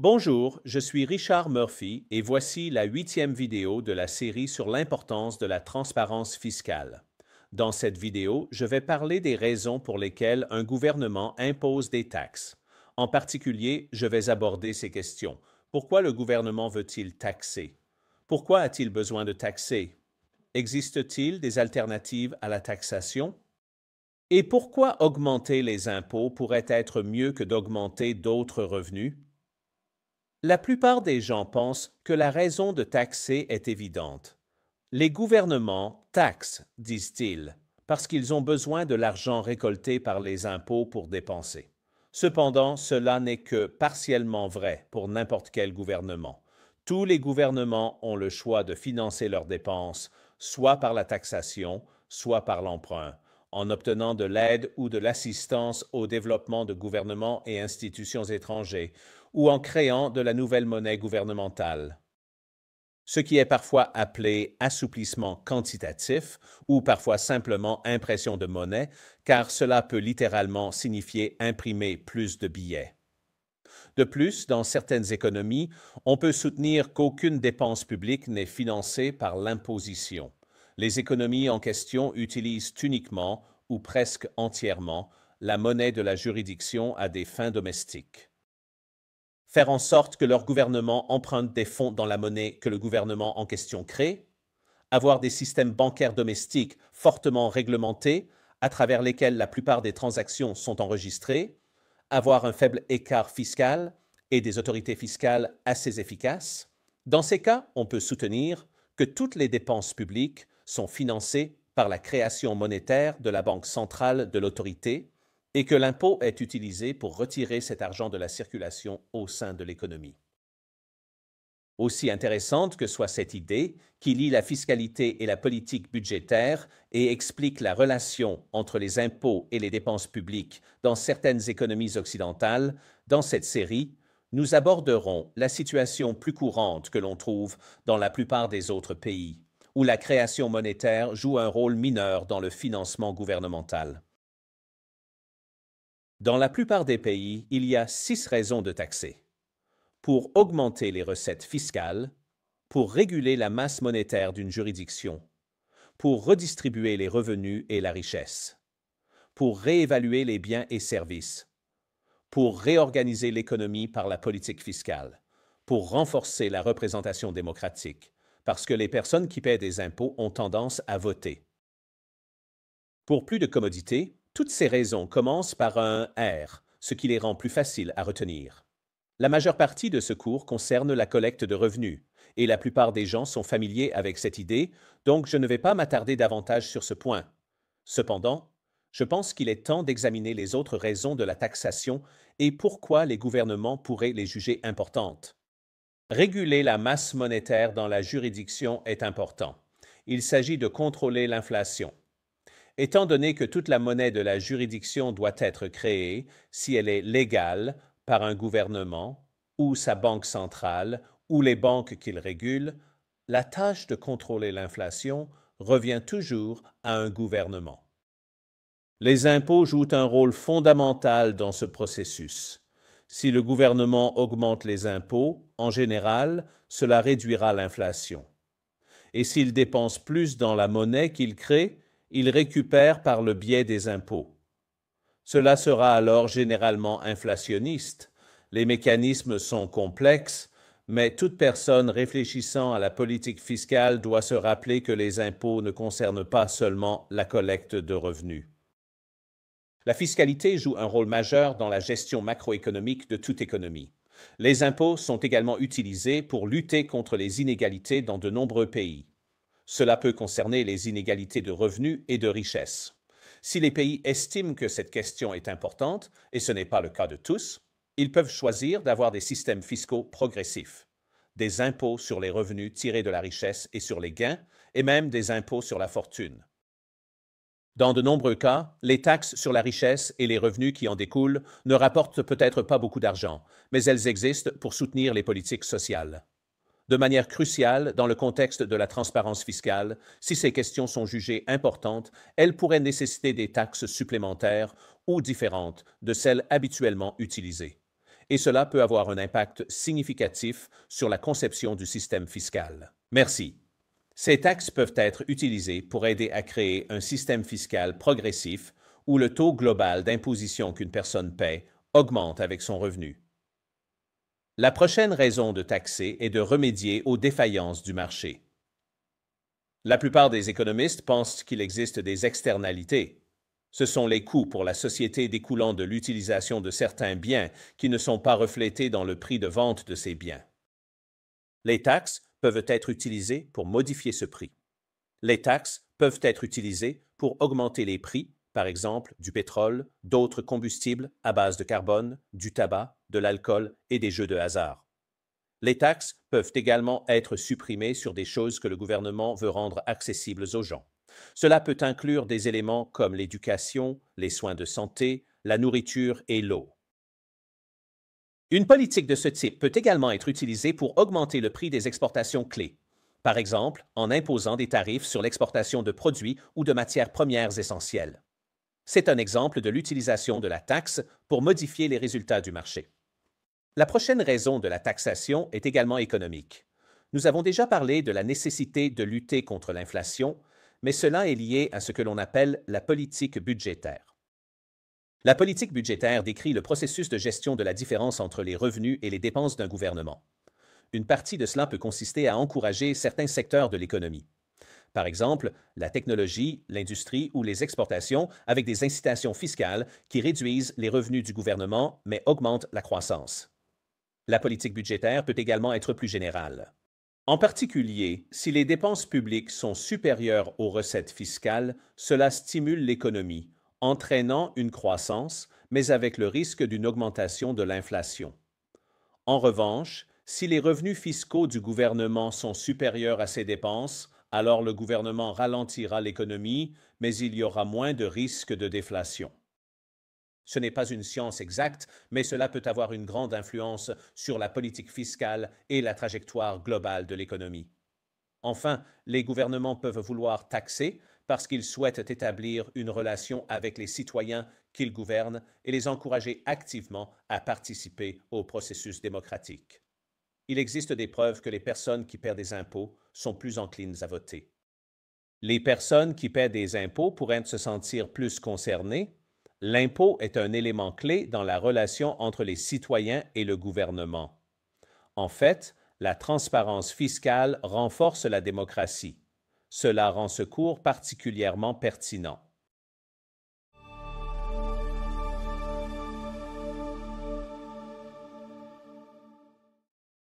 Bonjour, je suis Richard Murphy et voici la 8e vidéo de la série sur l'importance de la transparence fiscale. Dans cette vidéo, je vais parler des raisons pour lesquelles un gouvernement impose des taxes. En particulier, je vais aborder ces questions. Pourquoi le gouvernement veut-il taxer? Pourquoi a-t-il besoin de taxer? Existe-t-il des alternatives à la taxation? Et pourquoi augmenter les impôts pourrait être mieux que d'augmenter d'autres revenus? La plupart des gens pensent que la raison de taxer est évidente. Les gouvernements taxent, disent-ils, parce qu'ils ont besoin de l'argent récolté par les impôts pour dépenser. Cependant, cela n'est que partiellement vrai pour n'importe quel gouvernement. Tous les gouvernements ont le choix de financer leurs dépenses, soit par la taxation, soit par l'emprunt, en obtenant de l'aide ou de l'assistance au développement de gouvernements et institutions étrangers, ou en créant de la nouvelle monnaie gouvernementale. Ce qui est parfois appelé assouplissement quantitatif ou parfois simplement impression de monnaie, car cela peut littéralement signifier imprimer plus de billets. De plus, dans certaines économies, on peut soutenir qu'aucune dépense publique n'est financée par l'imposition. Les économies en question utilisent uniquement, ou presque entièrement, la monnaie de la juridiction à des fins domestiques. Faire en sorte que leur gouvernement emprunte des fonds dans la monnaie que le gouvernement en question crée, avoir des systèmes bancaires domestiques fortement réglementés à travers lesquels la plupart des transactions sont enregistrées, avoir un faible écart fiscal et des autorités fiscales assez efficaces. Dans ces cas, on peut soutenir que toutes les dépenses publiques sont financées par la création monétaire de la Banque centrale de l'autorité et que l'impôt est utilisé pour retirer cet argent de la circulation au sein de l'économie. Aussi intéressante que soit cette idée, qui lie la fiscalité et la politique budgétaire et explique la relation entre les impôts et les dépenses publiques dans certaines économies occidentales, dans cette série, nous aborderons la situation plus courante que l'on trouve dans la plupart des autres pays, où la création monétaire joue un rôle mineur dans le financement gouvernemental. Dans la plupart des pays, il y a 6 raisons de taxer. Pour augmenter les recettes fiscales, pour réguler la masse monétaire d'une juridiction, pour redistribuer les revenus et la richesse, pour réévaluer les biens et services, pour réorganiser l'économie par la politique fiscale, pour renforcer la représentation démocratique, parce que les personnes qui paient des impôts ont tendance à voter. Pour plus de commodité, toutes ces raisons commencent par un R, ce qui les rend plus faciles à retenir. La majeure partie de ce cours concerne la collecte de revenus, et la plupart des gens sont familiers avec cette idée, donc je ne vais pas m'attarder davantage sur ce point. Cependant, je pense qu'il est temps d'examiner les autres raisons de la taxation et pourquoi les gouvernements pourraient les juger importantes. Réguler la masse monétaire dans la juridiction est important. Il s'agit de contrôler l'inflation. Étant donné que toute la monnaie de la juridiction doit être créée, si elle est légale, par un gouvernement, ou sa banque centrale, ou les banques qu'il régule, la tâche de contrôler l'inflation revient toujours à un gouvernement. Les impôts jouent un rôle fondamental dans ce processus. Si le gouvernement augmente les impôts, en général, cela réduira l'inflation. Et s'il dépense plus dans la monnaie qu'il crée, il récupère par le biais des impôts. Cela sera alors généralement inflationniste. Les mécanismes sont complexes, mais toute personne réfléchissant à la politique fiscale doit se rappeler que les impôts ne concernent pas seulement la collecte de revenus. La fiscalité joue un rôle majeur dans la gestion macroéconomique de toute économie. Les impôts sont également utilisés pour lutter contre les inégalités dans de nombreux pays. Cela peut concerner les inégalités de revenus et de richesse. Si les pays estiment que cette question est importante, et ce n'est pas le cas de tous, ils peuvent choisir d'avoir des systèmes fiscaux progressifs, des impôts sur les revenus tirés de la richesse et sur les gains, et même des impôts sur la fortune. Dans de nombreux cas, les taxes sur la richesse et les revenus qui en découlent ne rapportent peut-être pas beaucoup d'argent, mais elles existent pour soutenir les politiques sociales. De manière cruciale, dans le contexte de la transparence fiscale, si ces questions sont jugées importantes, elles pourraient nécessiter des taxes supplémentaires ou différentes de celles habituellement utilisées. et cela peut avoir un impact significatif sur la conception du système fiscal. Merci. Ces taxes peuvent être utilisées pour aider à créer un système fiscal progressif où le taux global d'imposition qu'une personne paie augmente avec son revenu. La prochaine raison de taxer est de remédier aux défaillances du marché. La plupart des économistes pensent qu'il existe des externalités. Ce sont les coûts pour la société découlant de l'utilisation de certains biens qui ne sont pas reflétés dans le prix de vente de ces biens. Les taxes peuvent être utilisées pour modifier ce prix. Les taxes peuvent être utilisées pour augmenter les prix, par exemple du pétrole, d'autres combustibles à base de carbone, du tabac, de l'alcool et des jeux de hasard. Les taxes peuvent également être supprimées sur des choses que le gouvernement veut rendre accessibles aux gens. Cela peut inclure des éléments comme l'éducation, les soins de santé, la nourriture et l'eau. Une politique de ce type peut également être utilisée pour augmenter le prix des exportations clés, par exemple en imposant des tarifs sur l'exportation de produits ou de matières premières essentielles. C'est un exemple de l'utilisation de la taxe pour modifier les résultats du marché. La prochaine raison de la taxation est également économique. Nous avons déjà parlé de la nécessité de lutter contre l'inflation, mais cela est lié à ce que l'on appelle la politique budgétaire. La politique budgétaire décrit le processus de gestion de la différence entre les revenus et les dépenses d'un gouvernement. Une partie de cela peut consister à encourager certains secteurs de l'économie. Par exemple, la technologie, l'industrie ou les exportations avec des incitations fiscales qui réduisent les revenus du gouvernement mais augmentent la croissance. La politique budgétaire peut également être plus générale. En particulier, si les dépenses publiques sont supérieures aux recettes fiscales, cela stimule l'économie, entraînant une croissance, mais avec le risque d'une augmentation de l'inflation. En revanche, si les revenus fiscaux du gouvernement sont supérieurs à ses dépenses, alors le gouvernement ralentira l'économie, mais il y aura moins de risques de déflation. Ce n'est pas une science exacte, mais cela peut avoir une grande influence sur la politique fiscale et la trajectoire globale de l'économie. Enfin, les gouvernements peuvent vouloir taxer parce qu'ils souhaitent établir une relation avec les citoyens qu'ils gouvernent et les encourager activement à participer au processus démocratique. Il existe des preuves que les personnes qui paient des impôts sont plus enclines à voter. Les personnes qui paient des impôts pourraient se sentir plus concernées. L'impôt est un élément clé dans la relation entre les citoyens et le gouvernement. En fait, la transparence fiscale renforce la démocratie. Cela rend ce cours particulièrement pertinent.